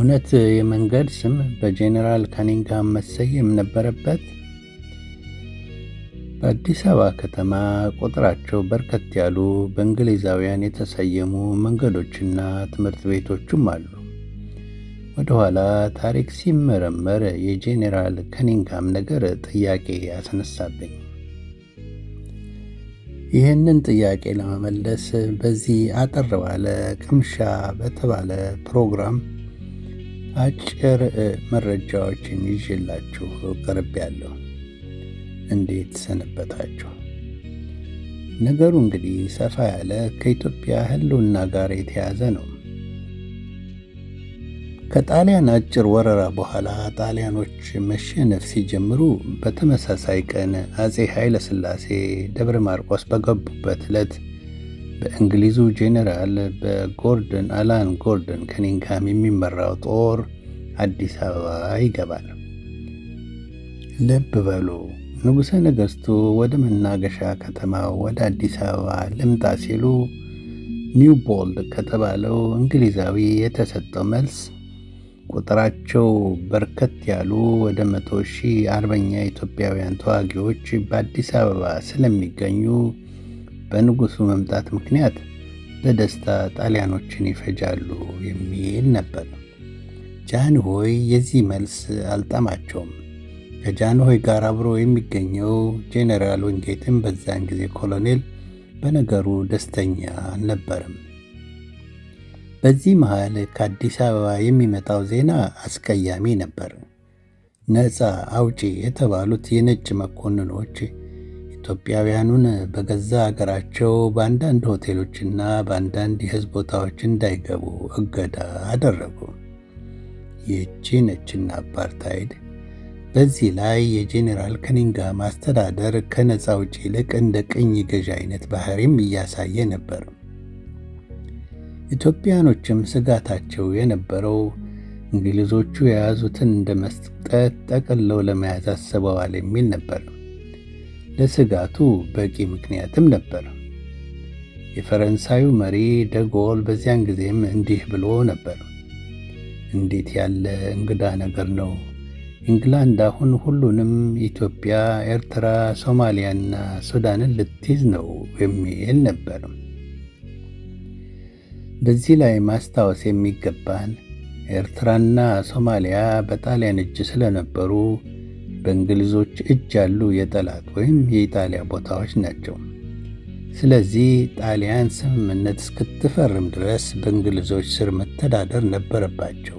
እውነት የመንገድ ስም በጄኔራል ካኒንግሃም መሰየም ነበረበት? በአዲስ አበባ ከተማ ቁጥራቸው በርከት ያሉ በእንግሊዛውያን የተሰየሙ መንገዶችና ትምህርት ቤቶችም አሉ። ወደ ኋላ ታሪክ ሲመረመር የጄኔራል ካኒንግሃም ነገር ጥያቄ ያስነሳብኝ። ይህንን ጥያቄ ለመመለስ በዚህ አጠር ባለ ቅምሻ በተባለ ፕሮግራም አጭር መረጃዎችን ይዤላችሁ ቀርቤያለሁ። እንዴት ሰነበታችሁ? ነገሩ እንግዲህ ሰፋ ያለ ከኢትዮጵያ ሕልውና ጋር የተያዘ ነው። ከጣሊያን አጭር ወረራ በኋላ ጣሊያኖች መሸነፍ ሲጀምሩ በተመሳሳይ ቀን አጼ ኃይለ ሥላሴ ደብረ ማርቆስ በገቡበት ዕለት በእንግሊዙ ጄኔራል አላን ጎርደን ካኒንግሃም የሚመራው ጦር አዲስ አበባ ይገባል። ልብ በሉ፣ ንጉሠ ነገሥቱ ወደ መናገሻ ከተማው ወደ አዲስ አበባ ልምጣ ሲሉ ኒውቦልድ ከተባለው እንግሊዛዊ የተሰጠው መልስ ቁጥራቸው በርከት ያሉ ወደ 100,000 አርበኛ ኢትዮጵያውያን ተዋጊዎች በአዲስ አበባ ስለሚገኙ በንጉሡ መምጣት ምክንያት በደስታ ጣሊያኖችን ይፈጃሉ የሚል ነበር። ጃንሆይ የዚህ መልስ አልጣማቸውም። ከጃንሆይ ጋር አብሮ የሚገኘው ጄኔራል ወንጌትም በዛን ጊዜ ኮሎኔል በነገሩ ደስተኛ አልነበረም። በዚህ መሃል ከአዲስ አበባ የሚመጣው ዜና አስቀያሚ ነበር። ነፃ አውጪ የተባሉት የነጭ መኮንኖች ኢትዮጵያውያኑን በገዛ አገራቸው በአንዳንድ ሆቴሎችና በአንዳንድ የሕዝብ ቦታዎች እንዳይገቡ እገዳ አደረጉ። ይህቺ ነጭና አፓርታይድ። በዚህ ላይ የጄኔራል ካኒንግሃም አስተዳደር ከነፃ አውጪ ይልቅ እንደ ቅኝ ገዢ አይነት ባህሪም እያሳየ ነበር። ኢትዮጵያኖችም ስጋታቸው የነበረው እንግሊዞቹ የያዙትን እንደ መስጠት ጠቅልለው ለመያዝ አስበዋል የሚል ነበር። ለስጋቱ በቂ ምክንያትም ነበር። የፈረንሳዩ መሪ ደጎል በዚያን ጊዜም እንዲህ ብሎ ነበር። እንዴት ያለ እንግዳ ነገር ነው! ኢንግላንድ አሁን ሁሉንም ኢትዮጵያ፣ ኤርትራ፣ ሶማሊያና ሱዳንን ልትይዝ ነው የሚል ነበር። በዚህ ላይ ማስታወስ የሚገባን ኤርትራና ሶማሊያ በጣሊያን እጅ ስለነበሩ በእንግሊዞች እጅ ያሉ የጠላት ወይም የኢጣሊያ ቦታዎች ናቸው። ስለዚህ ጣሊያን ስምምነት እስክትፈርም ድረስ በእንግሊዞች ስር መተዳደር ነበረባቸው።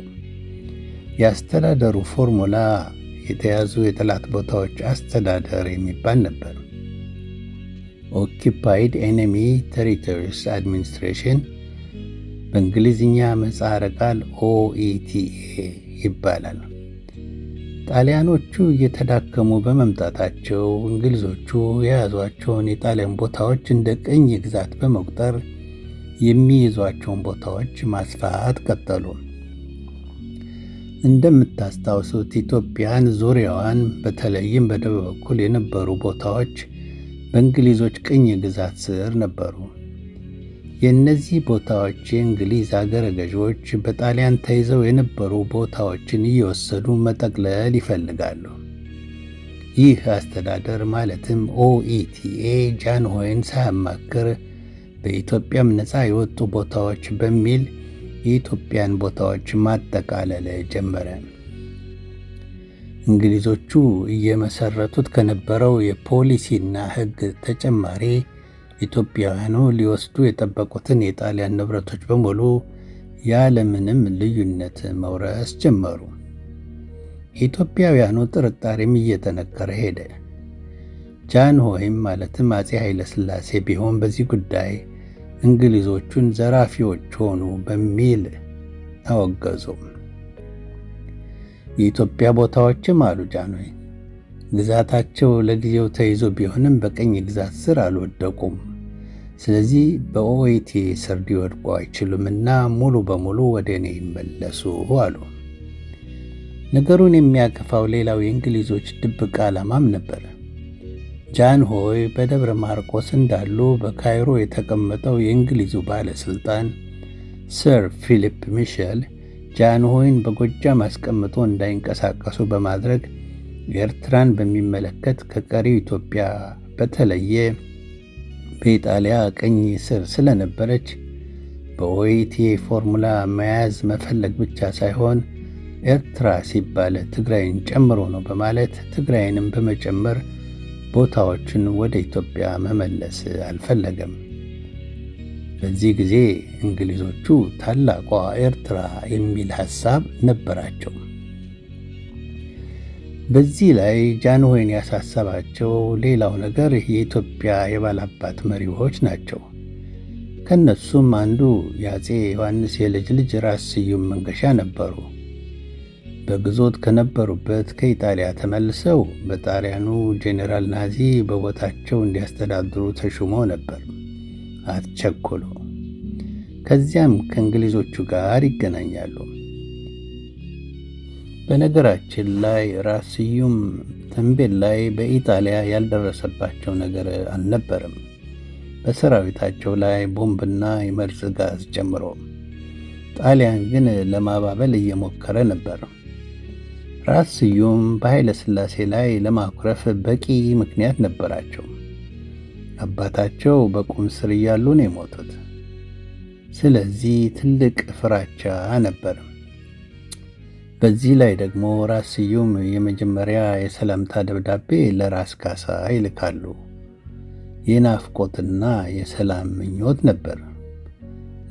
የአስተዳደሩ ፎርሙላ የተያዙ የጠላት ቦታዎች አስተዳደር የሚባል ነበር። ኦኪፓይድ ኤኒሚ ቴሪቶሪስ አድሚኒስትሬሽን በእንግሊዝኛ ምህጻረ ቃል OETA ይባላል። ጣሊያኖቹ እየተዳከሙ በመምጣታቸው እንግሊዞቹ የያዟቸውን የጣሊያን ቦታዎች እንደ ቅኝ ግዛት በመቁጠር የሚይዟቸውን ቦታዎች ማስፋት ቀጠሉ። እንደምታስታውሱት ኢትዮጵያን ዙሪያዋን በተለይም በደቡብ በኩል የነበሩ ቦታዎች በእንግሊዞች ቅኝ ግዛት ስር ነበሩ። የእነዚህ ቦታዎች የእንግሊዝ አገረ ገዢዎች በጣሊያን ተይዘው የነበሩ ቦታዎችን እየወሰዱ መጠቅለል ይፈልጋሉ። ይህ አስተዳደር ማለትም OETA ጃንሆይን ሳያማክር በኢትዮጵያም ነፃ የወጡ ቦታዎች በሚል የኢትዮጵያን ቦታዎች ማጠቃለል ጀመረ። እንግሊዞቹ እየመሰረቱት ከነበረው የፖሊሲና ሕግ ተጨማሪ ኢትዮጵያውያኑ ሊወስዱ የጠበቁትን የጣሊያን ንብረቶች በሙሉ ያለምንም ልዩነት መውረስ ጀመሩ። የኢትዮጵያውያኑ ጥርጣሬም እየጠነከረ ሄደ። ጃንሆይም ማለትም አጼ ኃይለ ሥላሴ ቢሆን በዚህ ጉዳይ እንግሊዞቹን ዘራፊዎች ሆኑ በሚል አወገዙ። የኢትዮጵያ ቦታዎችም አሉ ጃንሆይ ግዛታቸው ለጊዜው ተይዞ ቢሆንም በቅኝ ግዛት ስር አልወደቁም። ስለዚህ በOETA ስር ሊወድቁ አይችሉምና ሙሉ በሙሉ ወደ እኔ ይመለሱ አሉ። ነገሩን የሚያከፋው ሌላው የእንግሊዞች ድብቅ ዓላማም ነበር። ጃንሆይ በደብረ ማርቆስ እንዳሉ በካይሮ የተቀመጠው የእንግሊዙ ባለሥልጣን ሰር ፊሊፕ ሚሼል ጃንሆይን በጎጃም አስቀምጦ እንዳይንቀሳቀሱ በማድረግ ኤርትራን በሚመለከት ከቀሪው ኢትዮጵያ በተለየ በኢጣሊያ ቅኝ ስር ስለነበረች በኦኤቲ ፎርሙላ መያዝ መፈለግ ብቻ ሳይሆን ኤርትራ ሲባል ትግራይን ጨምሮ ነው በማለት ትግራይንም በመጨመር ቦታዎችን ወደ ኢትዮጵያ መመለስ አልፈለገም። በዚህ ጊዜ እንግሊዞቹ ታላቋ ኤርትራ የሚል ሐሳብ ነበራቸው። በዚህ ላይ ጃንሆይን ያሳሰባቸው ሌላው ነገር የኢትዮጵያ የባላባት መሪዎች ናቸው። ከነሱም አንዱ የአፄ ዮሐንስ የልጅ ልጅ ራስ ስዩም መንገሻ ነበሩ። በግዞት ከነበሩበት ከኢጣሊያ ተመልሰው በጣሊያኑ ጄኔራል ናዚ በቦታቸው እንዲያስተዳድሩ ተሹመው ነበር። አትቸኩሉ። ከዚያም ከእንግሊዞቹ ጋር ይገናኛሉ። በነገራችን ላይ ራስ ስዩም ተንቤን ላይ በኢጣሊያ ያልደረሰባቸው ነገር አልነበረም። በሰራዊታቸው ላይ ቦምብና የመርዝ ጋዝ ጨምሮ። ጣሊያን ግን ለማባበል እየሞከረ ነበር። ራስ ስዩም በኃይለ ሥላሴ ላይ ለማኩረፍ በቂ ምክንያት ነበራቸው። አባታቸው በቁም ስር እያሉ ነው የሞቱት። ስለዚህ ትልቅ ፍራቻ ነበር። በዚህ ላይ ደግሞ ራስ ስዩም የመጀመሪያ የሰላምታ ደብዳቤ ለራስ ካሳ ይልካሉ። የናፍቆትና የሰላም ምኞት ነበር።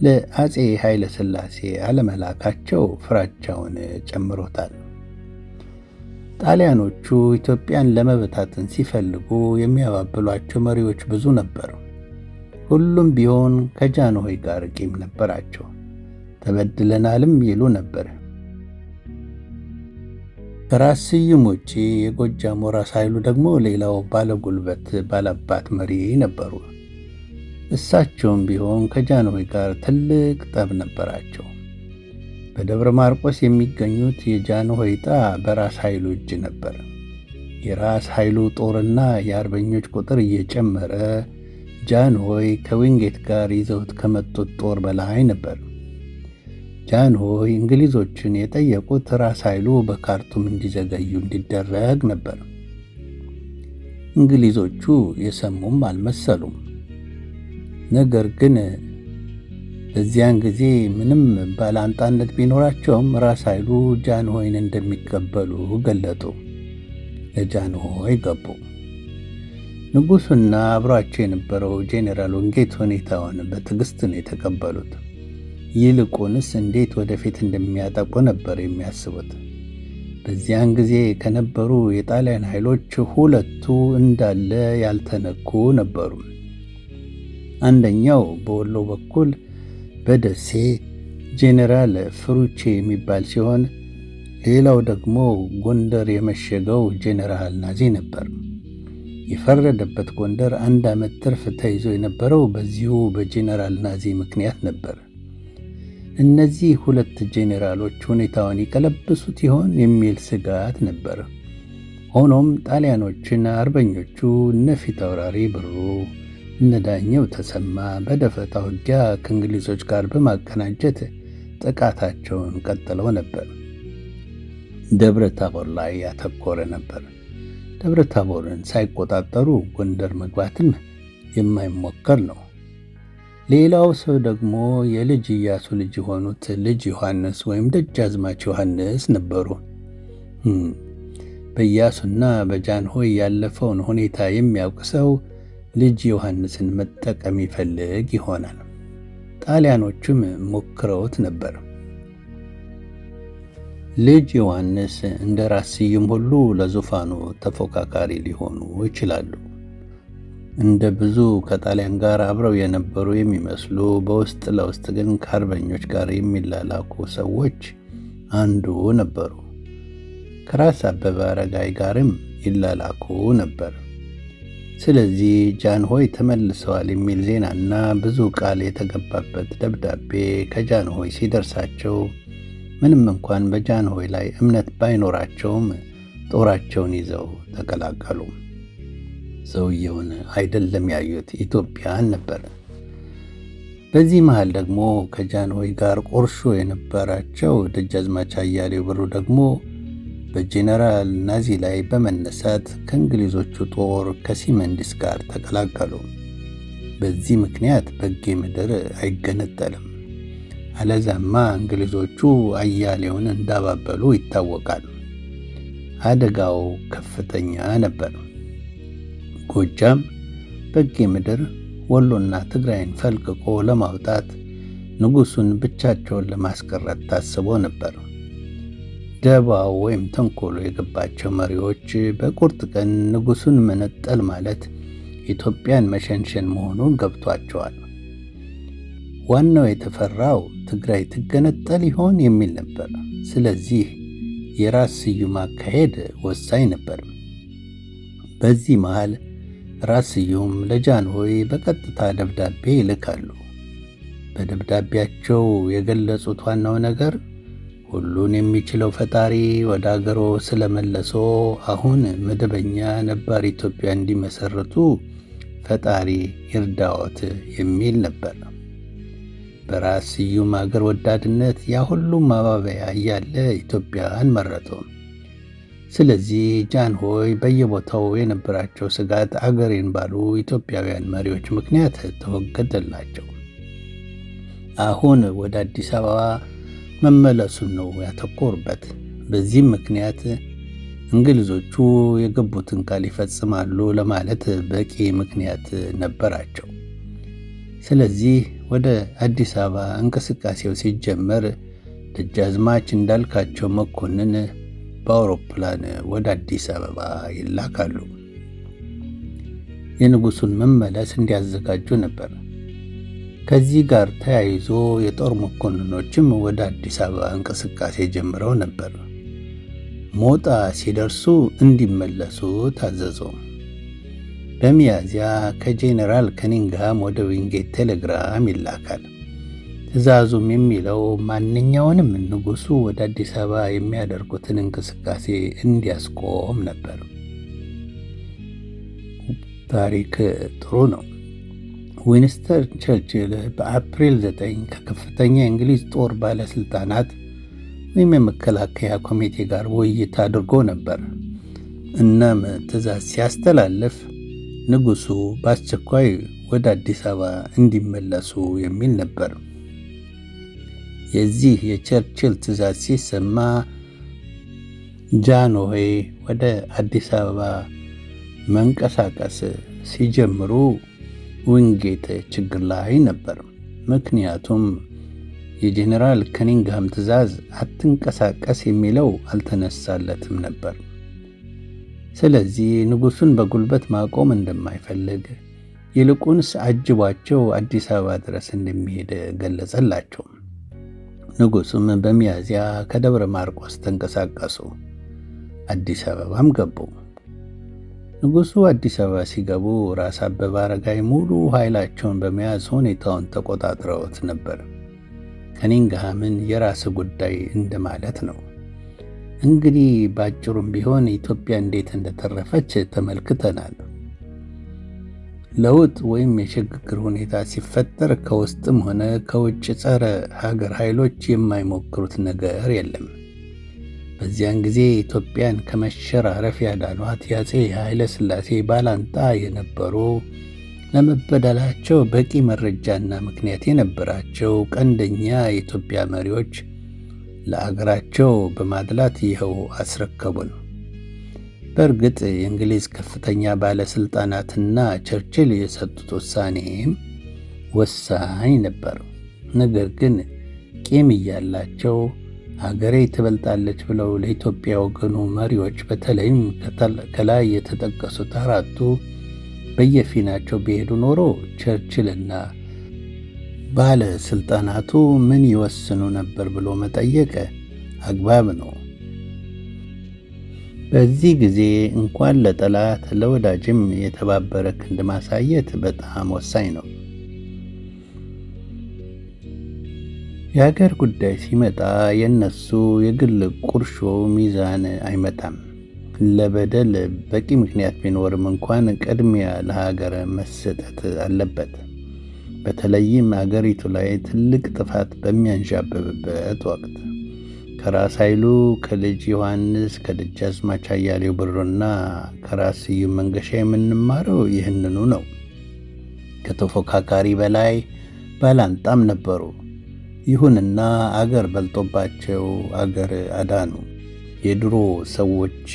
ለአፄ ኃይለ ሥላሴ አለመላካቸው ፍራቻውን ጨምሮታል። ጣሊያኖቹ ኢትዮጵያን ለመበታተን ሲፈልጉ የሚያባብሏቸው መሪዎች ብዙ ነበሩ። ሁሉም ቢሆን ከጃንሆይ ጋር ቂም ነበራቸው። ተበድለናልም ይሉ ነበር። ከራስ ስዩም ውጪ የጎጃሙ ራስ ኃይሉ ደግሞ ሌላው ባለጉልበት ባላባት መሪ ነበሩ። እሳቸውም ቢሆን ከጃንሆይ ጋር ትልቅ ጠብ ነበራቸው። በደብረ ማርቆስ የሚገኙት የጃንሆይ ዕጣ በራስ ኃይሉ እጅ ነበር። የራስ ኃይሉ ጦርና የአርበኞች ቁጥር እየጨመረ ጃንሆይ ከዊንጌት ጋር ይዘውት ከመጡት ጦር በላይ ነበር። ጃንሆይ እንግሊዞችን የጠየቁት ራስ ኃይሉ በካርቱም እንዲዘገዩ እንዲደረግ ነበር። እንግሊዞቹ የሰሙም አልመሰሉም። ነገር ግን በዚያን ጊዜ ምንም ባላንጣነት ቢኖራቸውም ራስ ኃይሉ ጃንሆይን እንደሚቀበሉ ገለጡ። ለጃንሆይ ገቡ። ንጉሡና አብሯቸው የነበረው ጄኔራል ዊንጌት ሁኔታውን በትዕግስት ነው የተቀበሉት። ይልቁንስ እንዴት ወደፊት እንደሚያጠቁ ነበር የሚያስቡት። በዚያን ጊዜ ከነበሩ የጣሊያን ኃይሎች ሁለቱ እንዳለ ያልተነኩ ነበሩ። አንደኛው በወሎ በኩል በደሴ ጄኔራል ፍሩቼ የሚባል ሲሆን፣ ሌላው ደግሞ ጎንደር የመሸገው ጄኔራል ናዚ ነበር። የፈረደበት ጎንደር 1 ዓመት ትርፍ ተይዞ የነበረው በዚሁ በጄኔራል ናዚ ምክንያት ነበር። እነዚህ ሁለት ጄኔራሎች ሁኔታውን ይቀለብሱት ይሆን የሚል ስጋት ነበር። ሆኖም ጣሊያኖችን አርበኞቹ እነ ፊታውራሪ ብሩ፣ እነ ዳኘው ተሰማ በደፈጣ ውጊያ ከእንግሊዞች ጋር በማቀናጀት ጥቃታቸውን ቀጥለው ነበር። ደብረ ታቦር ላይ ያተኮረ ነበር። ደብረ ታቦርን ሳይቆጣጠሩ ጎንደር መግባትም የማይሞከር ነው። ሌላው ሰው ደግሞ የልጅ ኢያሱ ልጅ የሆኑት ልጅ ዮሐንስ ወይም ደጃዝማች ዮሐንስ ነበሩ። በኢያሱና በጃንሆይ ያለፈውን ሁኔታ የሚያውቅ ሰው ልጅ ዮሐንስን መጠቀም ይፈልግ ይሆናል። ጣሊያኖቹም ሞክረውት ነበር። ልጅ ዮሐንስ እንደ ራስ ስዩም ሁሉ ለዙፋኑ ተፎካካሪ ሊሆኑ ይችላሉ። እንደ ብዙ ከጣሊያን ጋር አብረው የነበሩ የሚመስሉ በውስጥ ለውስጥ ግን ከአርበኞች ጋር የሚላላኩ ሰዎች አንዱ ነበሩ። ከራስ አበበ አረጋይ ጋርም ይላላኩ ነበር። ስለዚህ ጃንሆይ ተመልሰዋል የሚል ዜናና ብዙ ቃል የተገባበት ደብዳቤ ከጃንሆይ ሲደርሳቸው ምንም እንኳን በጃንሆይ ላይ እምነት ባይኖራቸውም ጦራቸውን ይዘው ተቀላቀሉ። ሰውየውን አይደለም ያዩት ኢትዮጵያን ነበር። በዚህ መሃል ደግሞ ከጃንሆይ ጋር ቁርሾ የነበራቸው ደጃዝማች አያሌው ብሩ ደግሞ በጄኔራል ናዚ ላይ በመነሳት ከእንግሊዞቹ ጦር ከሲመንዲስ ጋር ተቀላቀሉ። በዚህ ምክንያት በጌ ምድር አይገነጠልም፣ አለዛማ እንግሊዞቹ አያሌውን እንዳባበሉ ይታወቃል። አደጋው ከፍተኛ ነበር። ጎጃም፣ በጌ ምድር፣ ወሎና ትግራይን ፈልቅቆ ለማውጣት ንጉሱን ብቻቸውን ለማስቀረት ታስቦ ነበር። ደባው ወይም ተንኮሉ የገባቸው መሪዎች በቁርጥ ቀን ንጉሱን መነጠል ማለት ኢትዮጵያን መሸንሸን መሆኑን ገብቷቸዋል። ዋናው የተፈራው ትግራይ ትገነጠል ይሆን የሚል ነበር። ስለዚህ የራስ ስዩም አካሄድ ወሳኝ ነበር። በዚህ መሃል ራስ ስዩም ለጃንሆይ በቀጥታ ደብዳቤ ይልካሉ። በደብዳቤያቸው የገለጹት ዋናው ነገር ሁሉን የሚችለው ፈጣሪ ወደ አገሮ ስለመለሶ አሁን መደበኛ ነባር ኢትዮጵያ እንዲመሰርቱ ፈጣሪ ይርዳዎት የሚል ነበር። በራስ ስዩም አገር ወዳድነት ያ ሁሉም ማባበያ እያለ ኢትዮጵያን መረጡ። ስለዚህ ጃንሆይ በየቦታው የነበራቸው ስጋት አገሬን ባሉ ኢትዮጵያውያን መሪዎች ምክንያት ተወገደላቸው። አሁን ወደ አዲስ አበባ መመለሱን ነው ያተኮሩበት። በዚህም ምክንያት እንግሊዞቹ የገቡትን ቃል ይፈጽማሉ ለማለት በቂ ምክንያት ነበራቸው። ስለዚህ ወደ አዲስ አበባ እንቅስቃሴው ሲጀመር ደጃዝማች እንዳልካቸው መኮንን በአውሮፕላን ወደ አዲስ አበባ ይላካሉ። የንጉሱን መመለስ እንዲያዘጋጁ ነበር። ከዚህ ጋር ተያይዞ የጦር መኮንኖችም ወደ አዲስ አበባ እንቅስቃሴ ጀምረው ነበር። ሞጣ ሲደርሱ እንዲመለሱ ታዘዙ። በሚያዝያ ከጄኔራል ከኒንግሃም ወደ ዊንጌት ቴሌግራም ይላካል። ትዕዛዙም የሚለው ማንኛውንም ንጉሱ ወደ አዲስ አበባ የሚያደርጉትን እንቅስቃሴ እንዲያስቆም ነበር። ታሪክ ጥሩ ነው። ዊንስተን ቸርችል በአፕሪል 9 ከከፍተኛ የእንግሊዝ ጦር ባለስልጣናት ወይም የመከላከያ ኮሚቴ ጋር ውይይት አድርጎ ነበር። እናም ትዕዛዝ ሲያስተላልፍ ንጉሱ በአስቸኳይ ወደ አዲስ አበባ እንዲመለሱ የሚል ነበር። የዚህ የቸርችል ትዕዛዝ ሲሰማ ጃንሆይ ወደ አዲስ አበባ መንቀሳቀስ ሲጀምሩ ዊንጌት ችግር ላይ ነበር። ምክንያቱም የጄኔራል ከኒንግሃም ትዕዛዝ አትንቀሳቀስ የሚለው አልተነሳለትም ነበር። ስለዚህ ንጉሱን በጉልበት ማቆም እንደማይፈልግ ይልቁንስ አጅቧቸው አዲስ አበባ ድረስ እንደሚሄድ ገለጸላቸው። ንጉሱም በሚያዝያ ከደብረ ማርቆስ ተንቀሳቀሱ፣ አዲስ አበባም ገቡ። ንጉሱ አዲስ አበባ ሲገቡ ራስ አበበ አረጋይ ሙሉ ኃይላቸውን በመያዝ ሁኔታውን ተቆጣጥረውት ነበር። ከኒንግሃምን የራስ ጉዳይ እንደማለት ነው። እንግዲህ ባጭሩም ቢሆን ኢትዮጵያ እንዴት እንደተረፈች ተመልክተናል። ለውጥ ወይም የሽግግር ሁኔታ ሲፈጠር ከውስጥም ሆነ ከውጭ ጸረ ሀገር ኃይሎች የማይሞክሩት ነገር የለም። በዚያን ጊዜ ኢትዮጵያን ከመሸራረፍ ያዳኗት የአፄ ኃይለ ሥላሴ ባላንጣ የነበሩ ለመበደላቸው በቂ መረጃና ምክንያት የነበራቸው ቀንደኛ የኢትዮጵያ መሪዎች ለአገራቸው በማድላት ይኸው አስረከቡን። በእርግጥ የእንግሊዝ ከፍተኛ ባለስልጣናትና ቸርችል የሰጡት ውሳኔም ወሳኝ ነበር። ነገር ግን ቂም እያላቸው ሀገሬ ትበልጣለች ብለው ለኢትዮጵያ ወገኑ መሪዎች በተለይም ከላይ የተጠቀሱት አራቱ በየፊናቸው ቢሄዱ ኖሮ ቸርችልና ባለስልጣናቱ ምን ይወስኑ ነበር ብሎ መጠየቅ አግባብ ነው። በዚህ ጊዜ እንኳን ለጠላት ለወዳጅም የተባበረ ክንድ ማሳየት በጣም ወሳኝ ነው። የሀገር ጉዳይ ሲመጣ የነሱ የግል ቁርሾ ሚዛን አይመጣም። ለበደል በቂ ምክንያት ቢኖርም እንኳን ቅድሚያ ለሀገር መሰጠት አለበት። በተለይም አገሪቱ ላይ ትልቅ ጥፋት በሚያንዣብብበት ወቅት ከራስ ኃይሉ፣ ከልጅ ዮሐንስ፣ ከደጃዝማች አያሌው ብሩና ከራስ ስዩም መንገሻ የምንማረው ይህንኑ ነው። ከተፎካካሪ በላይ ባላንጣም ነበሩ። ይሁንና አገር በልጦባቸው አገር አዳኑ። የድሮ ሰዎች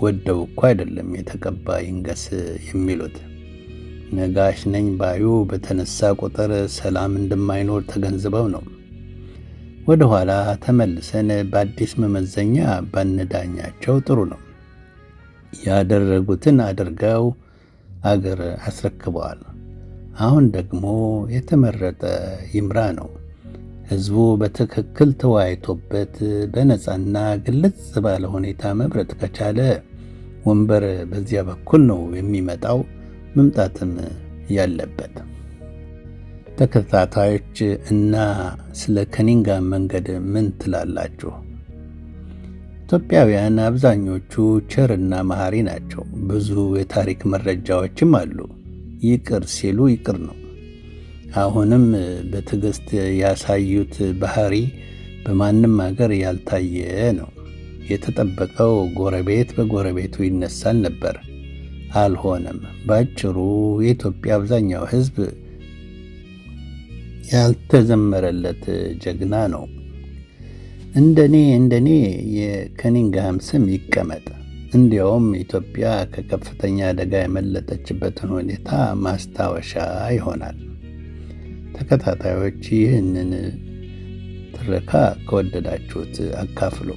ወደው እኮ አይደለም የተቀባ ይንገስ የሚሉት። ነጋሽ ነኝ ባዩ በተነሳ ቁጥር ሰላም እንደማይኖር ተገንዝበው ነው። ወደ ኋላ ተመልሰን በአዲስ መመዘኛ ባንዳኛቸው ጥሩ ነው። ያደረጉትን አድርገው አገር አስረክበዋል። አሁን ደግሞ የተመረጠ ይምራ ነው። ሕዝቡ በትክክል ተወያይቶበት በነፃና ግልጽ ባለ ሁኔታ መምረጥ ከቻለ ወንበር በዚያ በኩል ነው የሚመጣው፣ መምጣትም ያለበት። ተከታታዮች እና ስለ ከኒንጋም መንገድ ምን ትላላችሁ? ኢትዮጵያውያን አብዛኞቹ ቸርና መሐሪ ናቸው። ብዙ የታሪክ መረጃዎችም አሉ። ይቅር ሲሉ ይቅር ነው። አሁንም በትዕግስት ያሳዩት ባህሪ በማንም አገር ያልታየ ነው። የተጠበቀው ጎረቤት በጎረቤቱ ይነሳል ነበር፣ አልሆነም። ባጭሩ የኢትዮጵያ አብዛኛው ሕዝብ ያልተዘመረለት ጀግና ነው። እንደኔ የከኒንግሃም ስም ይቀመጥ። እንዲያውም ኢትዮጵያ ከከፍተኛ አደጋ የመለጠችበትን ሁኔታ ማስታወሻ ይሆናል። ተከታታዮች ይህንን ትረካ ከወደዳችሁት አካፍሉ።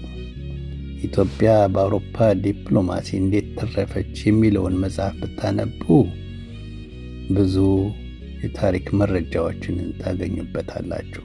ኢትዮጵያ በአውሮፓ ዲፕሎማሲ እንዴት ተረፈች የሚለውን መጽሐፍ ብታነቡ ብዙ የታሪክ መረጃዎችን ታገኙበታላችሁ።